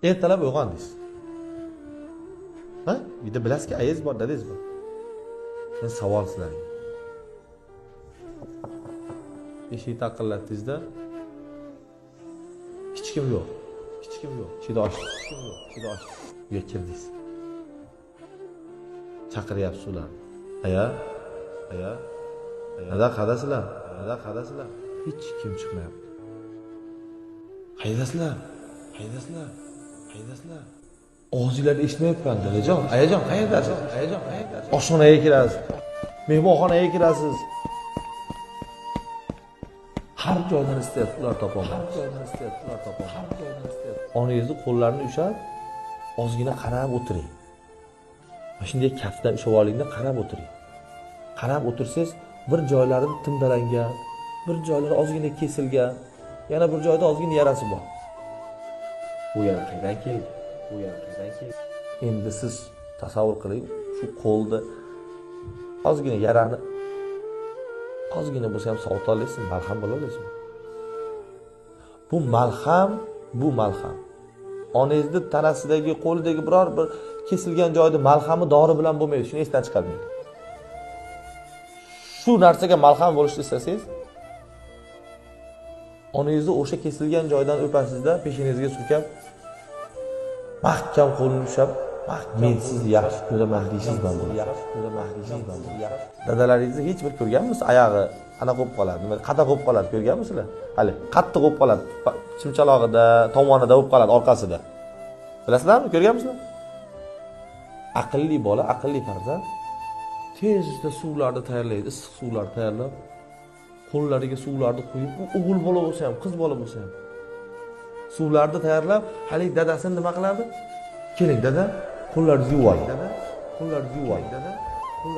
Ertalab uyg'ondingiz. Ha? Uyda bilasizki, ayiz bor, dadangiz bor. Men savol sizlarga. Eshik taqillatdingizda hech kim yo'q. Hech kim yo'q. Ichida ochdi. Hech kim yo'q. Ichida ochdi. Uyga kirdingiz. Chaqiryapsiz ularni. Aya. Nada qadasizlar? Hech kim chiqmayapti. Qaydasizlar? Og'zinglarni eshitmayapman, dadajon. Ayajon, qayerdasiz? Oshxonaga kirasiz. Mehmonxonaga kirasiz. Har joydan istayapti, ular topolmaydi. Onangizni qo'llarini ushlab, ozgina qarab o'tiring. Mana shunday kaftidan ushlab olingda qarab o'tiring. Qarab o'tirsangiz, bir joylari timdalangan, bir joylari ozgina kesilgan, yana bir joyda ozgina yarasi bor. Bu yana qaydan keldi? Endi siz tasavvur qiling, shu qo'lda ozgina yarani ozgina bo'lsa ham sovita olasizmi, malham bo'la olasizmi? Bu malham. Onangizni tanasidagi, qo'lidagi biror bir kesilgan joyda malhami dori bilan bo'lmaydi. Shuni esdan chiqarmang. Shu narsaga malham bo'lishni istasangiz, onangizni o'sha kesilgan joydan o'pasizda, peshonangizga surkab, mahkam qo'lini ushlab, men sizni yaxshi ko'raman deysizman buni. Dadalaringizni hech bir ko'rganmisiz? Oyog'i qanaqa bo'lib qoladi, nima qada bo'lib qoladi, ko'rganmisizlar? Hali qattiq bo'lib qoladi, chimchalog'ida, tomonida bo'lib qoladi, orqasida. Bilasizlarmi? Ko'rganmisizlar? Aqlli bola, aqlli farzand tezda suvlarni tayyorlaydi, issiq suvlarni tayyorlab, qo'llariga suvlarni qo'yib, o'g'il bola bo'lsa ham, qiz bola bo'lsa ham suvlarni tayyorlab, hali dadasini nima qilardi? Keling dada, qo'llaringizni yuving.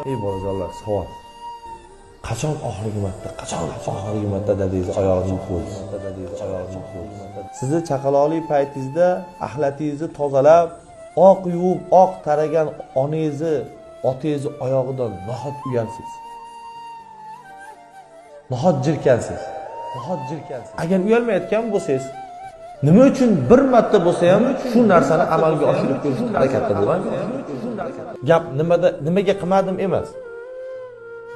Ey bolajonlar, savol. Qachon oxirgi marta dadangiz oyog'ini qo'ydingiz? Sizni chaqaloqli paytingizda axlatingizni tozalab, oq yuvib, oq taragan onangizni, otangizni oyog'idan nahot uyalsiz. Nahot jirkansiz. Agar uyalmayotgan bo'lsangiz, nima uchun bir marta bo'lsa ham shu narsani amalga oshirib ko'rishga harakatda bo'ling. Gap nimaga qilmadim emas.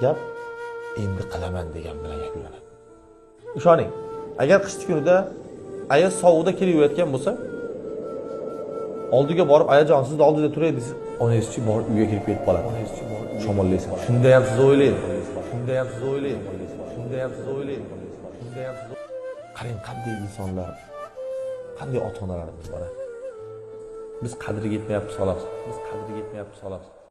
Gap endi qilaman degan bilan yakunlanadi. Ishoning, agar qish kunida ayaz sovuqda kelayotgan bo'lsa, oldiga borib, ayajon sizni oldida turay desiz, onangizchi borib uyga kirib ketib qoladi. Shamollaysiz. Shunda ham siz o'ylaysiz. Qarang, qanday insonlar, qanday ota-onalarimiz bor. Biz qadriga yetmayapmiz xolos.